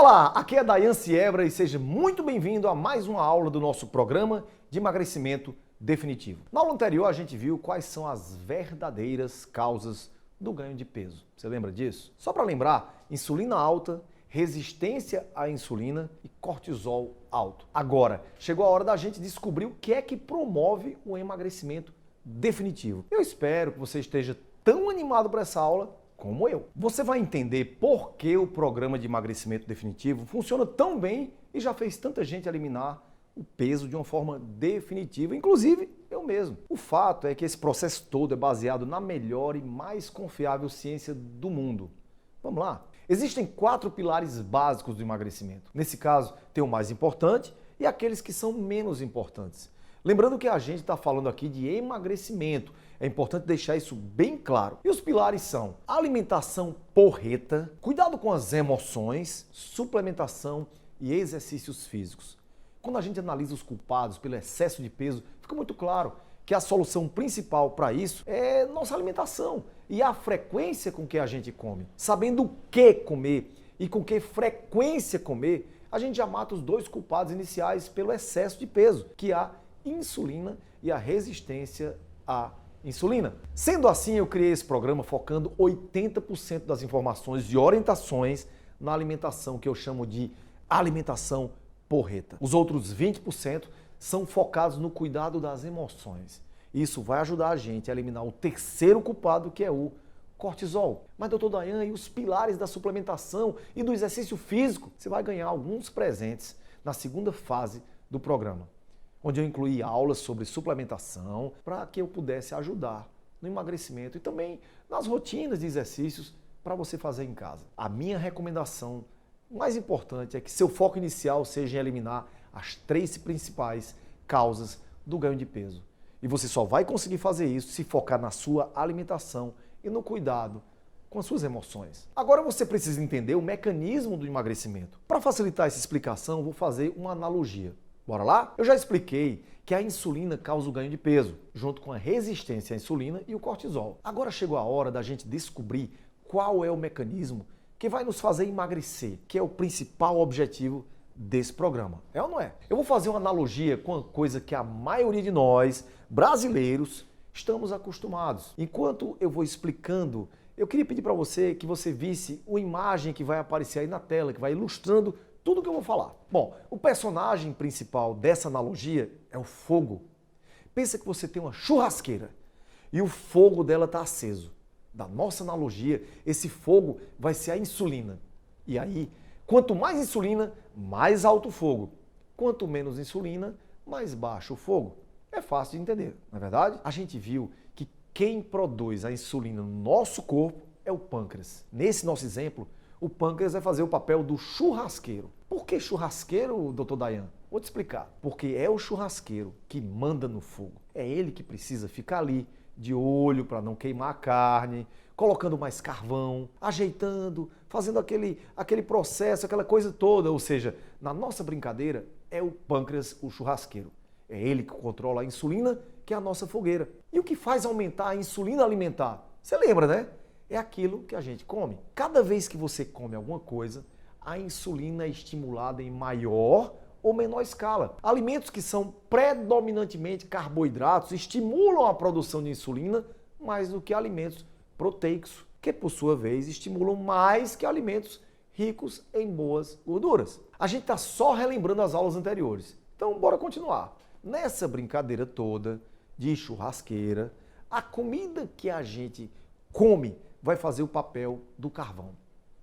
Olá, aqui é Dayan Siebra e seja muito bem-vindo a mais uma aula do nosso programa de emagrecimento definitivo. Na aula anterior a gente viu quais são as verdadeiras causas do ganho de peso. Você lembra disso? Só para lembrar, insulina alta, resistência à insulina e cortisol alto. Agora, chegou a hora da gente descobrir o que é que promove o emagrecimento definitivo. Eu espero que você esteja tão animado para essa aula como eu. Você vai entender por que o programa de emagrecimento definitivo funciona tão bem e já fez tanta gente eliminar o peso de uma forma definitiva, inclusive eu mesmo. O fato é que esse processo todo é baseado na melhor e mais confiável ciência do mundo. Vamos lá? Existem 4 pilares básicos do emagrecimento. Nesse caso, tem o mais importante e aqueles que são menos importantes. Lembrando que a gente está falando aqui de emagrecimento. É importante deixar isso bem claro. E os pilares são alimentação porreta, cuidado com as emoções, suplementação e exercícios físicos. Quando a gente analisa os culpados pelo excesso de peso, fica muito claro que a solução principal para isso é nossa alimentação e a frequência com que a gente come. Sabendo o que comer e com que frequência comer, a gente já mata os 2 culpados iniciais pelo excesso de peso, que é a insulina e a resistência à insulina. Sendo assim, eu criei esse programa focando 80% das informações e orientações na alimentação, que eu chamo de alimentação porreta. Os outros 20% são focados no cuidado das emoções. Isso vai ajudar a gente a eliminar o terceiro culpado, que é o cortisol. Mas, doutor Dayan, e os pilares da suplementação e do exercício físico? Você vai ganhar alguns presentes na segunda fase do programa, onde eu incluí aulas sobre suplementação para que eu pudesse ajudar no emagrecimento e também nas rotinas de exercícios para você fazer em casa. A minha recomendação mais importante é que seu foco inicial seja em eliminar as 3 principais causas do ganho de peso. E você só vai conseguir fazer isso se focar na sua alimentação e no cuidado com as suas emoções. Agora você precisa entender o mecanismo do emagrecimento. Para facilitar essa explicação, vou fazer uma analogia. Bora lá? Eu já expliquei que a insulina causa o ganho de peso, junto com a resistência à insulina e o cortisol. Agora chegou a hora da gente descobrir qual é o mecanismo que vai nos fazer emagrecer, que é o principal objetivo desse programa. É ou não é? Eu vou fazer uma analogia com uma coisa que a maioria de nós, brasileiros, estamos acostumados. Enquanto eu vou explicando, eu queria pedir para você que você visse uma imagem que vai aparecer aí na tela, que vai ilustrando tudo que eu vou falar. Bom, o personagem principal dessa analogia é o fogo. Pensa que você tem uma churrasqueira e o fogo dela está aceso. Da nossa analogia, esse fogo vai ser a insulina. E aí, quanto mais insulina, mais alto o fogo. Quanto menos insulina, mais baixo o fogo. É fácil de entender, não é verdade? A gente viu que quem produz a insulina no nosso corpo é o pâncreas. Nesse nosso exemplo, o pâncreas vai fazer o papel do churrasqueiro. Por que churrasqueiro, doutor Dayan? Vou te explicar. Porque é o churrasqueiro que manda no fogo. É ele que precisa ficar ali de olho para não queimar a carne, colocando mais carvão, ajeitando, fazendo aquele processo, aquela coisa toda. Ou seja, na nossa brincadeira, é o pâncreas o churrasqueiro. É ele que controla a insulina, que é a nossa fogueira. E o que faz aumentar a insulina alimentar? Você lembra, né? É aquilo que a gente come. Cada vez que você come alguma coisa, a insulina é estimulada em maior ou menor escala. Alimentos que são predominantemente carboidratos estimulam a produção de insulina mais do que alimentos proteicos, que por sua vez estimulam mais que alimentos ricos em boas gorduras. A gente está só relembrando as aulas anteriores. Então, bora continuar. Nessa brincadeira toda de churrasqueira, a comida que a gente come vai fazer o papel do carvão,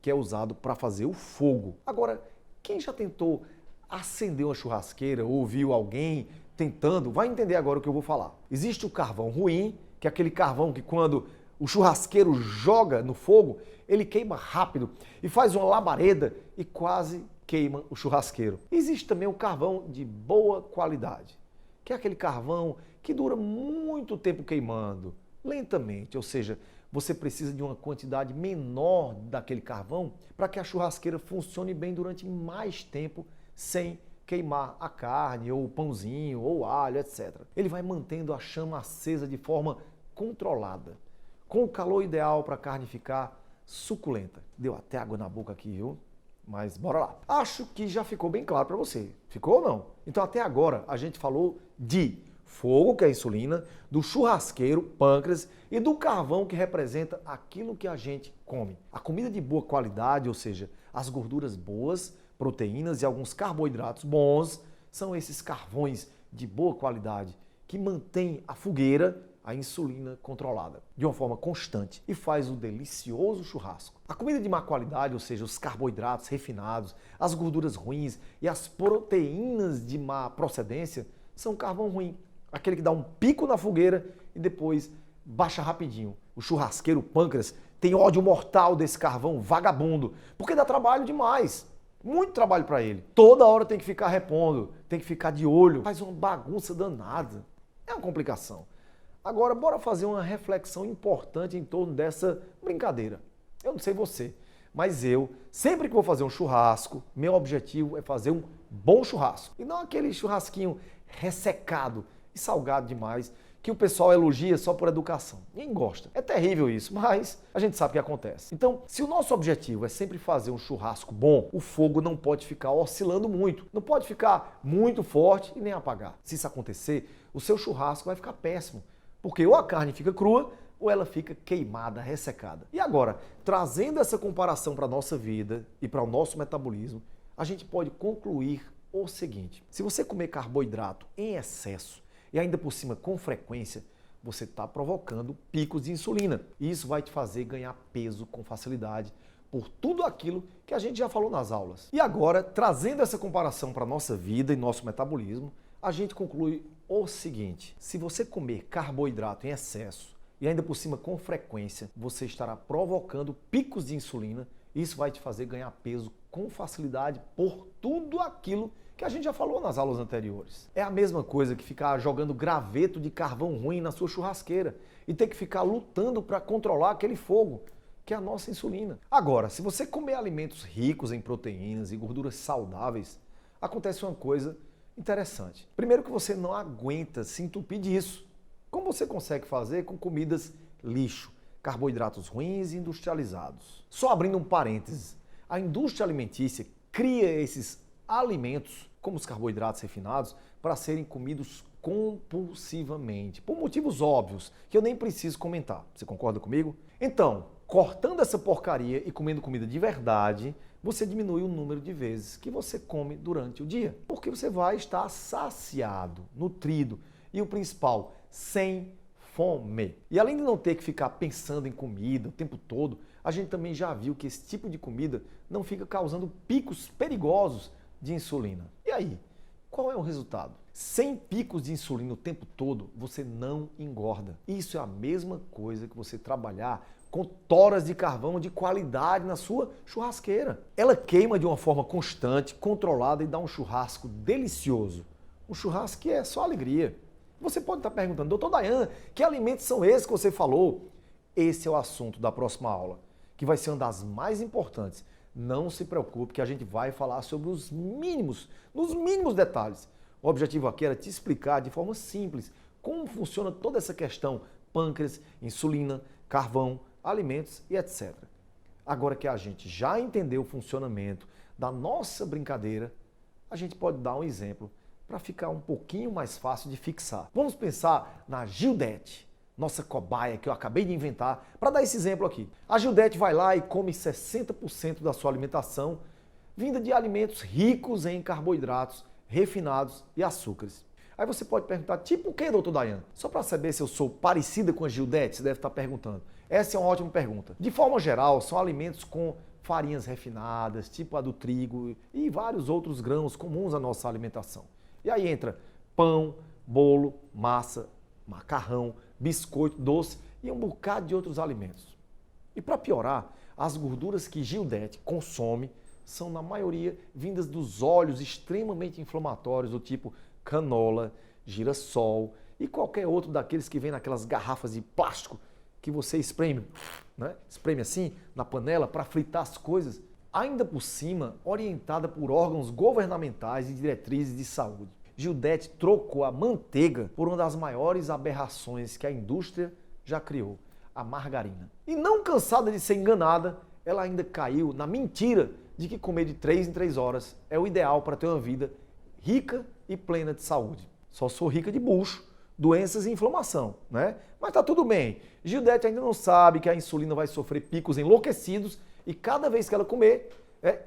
que é usado para fazer o fogo. Agora, quem já tentou acender uma churrasqueira ou viu alguém tentando, vai entender agora o que eu vou falar. Existe o carvão ruim, que é aquele carvão que quando o churrasqueiro joga no fogo, ele queima rápido e faz uma labareda e quase queima o churrasqueiro. Existe também o carvão de boa qualidade, que é aquele carvão que dura muito tempo queimando, lentamente, ou seja, você precisa de uma quantidade menor daquele carvão para que a churrasqueira funcione bem durante mais tempo sem queimar a carne, ou o pãozinho, ou o alho, etc. Ele vai mantendo a chama acesa de forma controlada, com o calor ideal para a carne ficar suculenta. Deu até água na boca aqui, viu? Mas bora lá. Acho que já ficou bem claro para você. Ficou ou não? Então até agora a gente falou de fogo, que é a insulina, do churrasqueiro, pâncreas, e do carvão, que representa aquilo que a gente come. A comida de boa qualidade, ou seja, as gorduras boas, proteínas e alguns carboidratos bons, são esses carvões de boa qualidade que mantêm a fogueira, a insulina controlada, de uma forma constante e faz o delicioso churrasco. A comida de má qualidade, ou seja, os carboidratos refinados, as gorduras ruins e as proteínas de má procedência, são carvão ruim. Aquele que dá um pico na fogueira e depois baixa rapidinho. O churrasqueiro pâncreas tem ódio mortal desse carvão vagabundo, porque dá trabalho demais. Muito trabalho para ele. Toda hora tem que ficar repondo, tem que ficar de olho. Faz uma bagunça danada. É uma complicação. Agora, bora fazer uma reflexão importante em torno dessa brincadeira. Eu não sei você, mas eu, sempre que vou fazer um churrasco, meu objetivo é fazer um bom churrasco. E não aquele churrasquinho ressecado e salgado demais, que o pessoal elogia só por educação. Ninguém gosta. É terrível isso, mas a gente sabe o que acontece. Então, se o nosso objetivo é sempre fazer um churrasco bom, o fogo não pode ficar oscilando muito. Não pode ficar muito forte e nem apagar. Se isso acontecer, o seu churrasco vai ficar péssimo. Porque ou a carne fica crua, ou ela fica queimada, ressecada. E agora, trazendo essa comparação para a nossa vida e para o nosso metabolismo, a gente pode concluir o seguinte: se você comer carboidrato em excesso, e ainda por cima com frequência, você está provocando picos de insulina. E isso vai te fazer ganhar peso com facilidade por tudo aquilo que a gente já falou nas aulas. E agora, trazendo essa comparação para a nossa vida e nosso metabolismo, a gente conclui o seguinte: se você comer carboidrato em excesso e ainda por cima com frequência, você estará provocando picos de insulina e isso vai te fazer ganhar peso com facilidade por tudo aquilo que a gente já falou nas aulas anteriores. É a mesma coisa que ficar jogando graveto de carvão ruim na sua churrasqueira e ter que ficar lutando para controlar aquele fogo, que é a nossa insulina. Agora, se você comer alimentos ricos em proteínas e gorduras saudáveis, acontece uma coisa interessante. Primeiro que você não aguenta se entupir disso, como você consegue fazer com comidas lixo, carboidratos ruins e industrializados. Só abrindo um parênteses, a indústria alimentícia cria esses alimentos, como os carboidratos refinados, para serem comidos compulsivamente, por motivos óbvios, que eu nem preciso comentar. Você concorda comigo? Então, cortando essa porcaria e comendo comida de verdade, você diminui o número de vezes que você come durante o dia, porque você vai estar saciado, nutrido e o principal, sem fome. E além de não ter que ficar pensando em comida o tempo todo, a gente também já viu que esse tipo de comida não fica causando picos perigosos de insulina. E aí, qual é o resultado? Sem picos de insulina o tempo todo, você não engorda. Isso é a mesma coisa que você trabalhar com toras de carvão de qualidade na sua churrasqueira. Ela queima de uma forma constante, controlada e dá um churrasco delicioso. Um churrasco que é só alegria. Você pode estar perguntando: doutor Dayan, que alimentos são esses que você falou? Esse é o assunto da próxima aula, que vai ser uma das mais importantes. Não se preocupe que a gente vai falar sobre os mínimos, nos mínimos detalhes. O objetivo aqui era te explicar de forma simples como funciona toda essa questão: pâncreas, insulina, carvão, alimentos e etc. Agora que a gente já entendeu o funcionamento da nossa brincadeira, a gente pode dar um exemplo para ficar um pouquinho mais fácil de fixar. Vamos pensar na Gildete, nossa cobaia que eu acabei de inventar, para dar esse exemplo aqui. A Gildete vai lá e come 60% da sua alimentação vinda de alimentos ricos em carboidratos, refinados e açúcares. Aí você pode perguntar: tipo o que, doutor Dayan? Só para saber se eu sou parecida com a Gildete, você deve estar perguntando. Essa é uma ótima pergunta. De forma geral, são alimentos com farinhas refinadas, tipo a do trigo e vários outros grãos comuns à nossa alimentação. E aí entra pão, bolo, massa, macarrão, biscoito, doce e um bocado de outros alimentos. E para piorar, as gorduras que Gildete consome são, na maioria, vindas dos óleos extremamente inflamatórios, do tipo canola, girassol e qualquer outro daqueles que vem naquelas garrafas de plástico que você espreme, né? Espreme assim na panela para fritar as coisas, ainda por cima orientada por órgãos governamentais e diretrizes de saúde. Gildete trocou a manteiga por uma das maiores aberrações que a indústria já criou, a margarina. E não cansada de ser enganada, ela ainda caiu na mentira de que comer de 3 em 3 horas é o ideal para ter uma vida rica e plena de saúde. Só sou rica de bucho, doenças e inflamação, né? Mas tá tudo bem. Gildete ainda não sabe que a insulina vai sofrer picos enlouquecidos e cada vez que ela comer,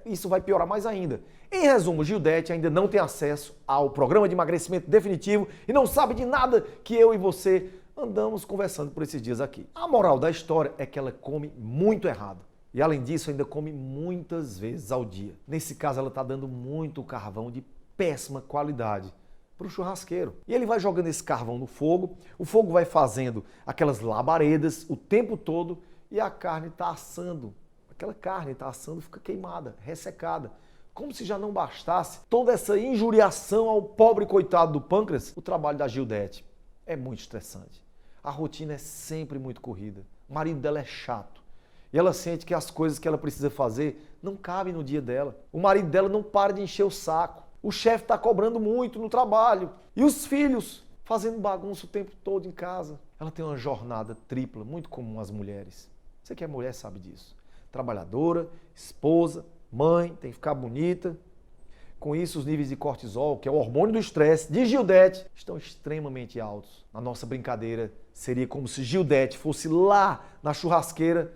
isso vai piorar mais ainda. Em resumo, Gildete ainda não tem acesso ao programa de emagrecimento definitivo e não sabe de nada que eu e você andamos conversando por esses dias aqui. A moral da história é que ela come muito errado. E além disso, ainda come muitas vezes ao dia. Nesse caso, ela está dando muito carvão de péssima qualidade para o churrasqueiro. E ele vai jogando esse carvão no fogo, o fogo vai fazendo aquelas labaredas o tempo todo e a carne está assando. Aquela carne está assando, fica queimada, ressecada. Como se já não bastasse toda essa injuriação ao pobre coitado do pâncreas, o trabalho da Gildete é muito estressante. A rotina é sempre muito corrida. O marido dela é chato. E ela sente que as coisas que ela precisa fazer não cabem no dia dela. O marido dela não para de encher o saco. O chefe está cobrando muito no trabalho. E os filhos fazendo bagunça o tempo todo em casa. Ela tem uma jornada tripla, muito comum às mulheres. Você que é mulher sabe disso. Trabalhadora, esposa, mãe, tem que ficar bonita. Com isso, os níveis de cortisol, que é o hormônio do estresse, de Gildete, estão extremamente altos. Na nossa brincadeira, seria como se Gildete fosse lá na churrasqueira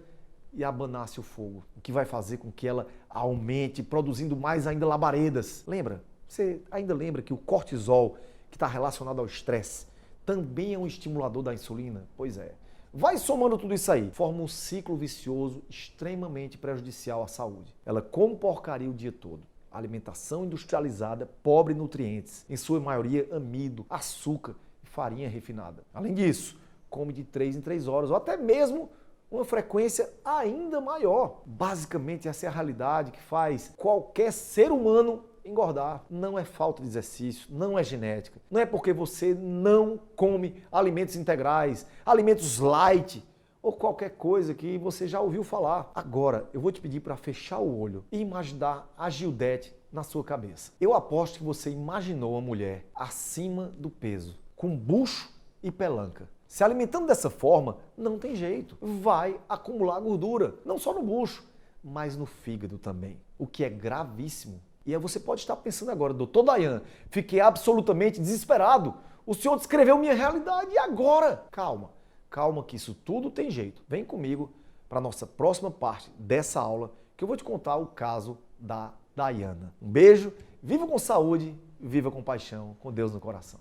e abanasse o fogo, o que vai fazer com que ela aumente, produzindo mais ainda labaredas. Lembra? Você ainda lembra que o cortisol, que está relacionado ao estresse, também é um estimulador da insulina? Pois é. Vai somando tudo isso aí, forma um ciclo vicioso extremamente prejudicial à saúde. Ela come porcaria o dia todo. Alimentação industrializada, pobre em nutrientes, em sua maioria amido, açúcar e farinha refinada. Além disso, come de 3 em 3 horas ou até mesmo uma frequência ainda maior. Basicamente, essa é a realidade que faz qualquer ser humano engordar. Não é falta de exercício, não é genética. Não é porque você não come alimentos integrais, alimentos light ou qualquer coisa que você já ouviu falar. Agora, eu vou te pedir para fechar o olho e imaginar a Gildete na sua cabeça. Eu aposto que você imaginou uma mulher acima do peso, com bucho e pelanca. Se alimentando dessa forma, não tem jeito. Vai acumular gordura, não só no bucho, mas no fígado também, o que é gravíssimo. E aí você pode estar pensando agora, doutor Dayan, fiquei absolutamente desesperado. O senhor descreveu minha realidade e agora? Calma, calma que isso tudo tem jeito. Vem comigo para a nossa próxima parte dessa aula, que eu vou te contar o caso da Dayana. Um beijo, viva com saúde, viva com paixão, com Deus no coração.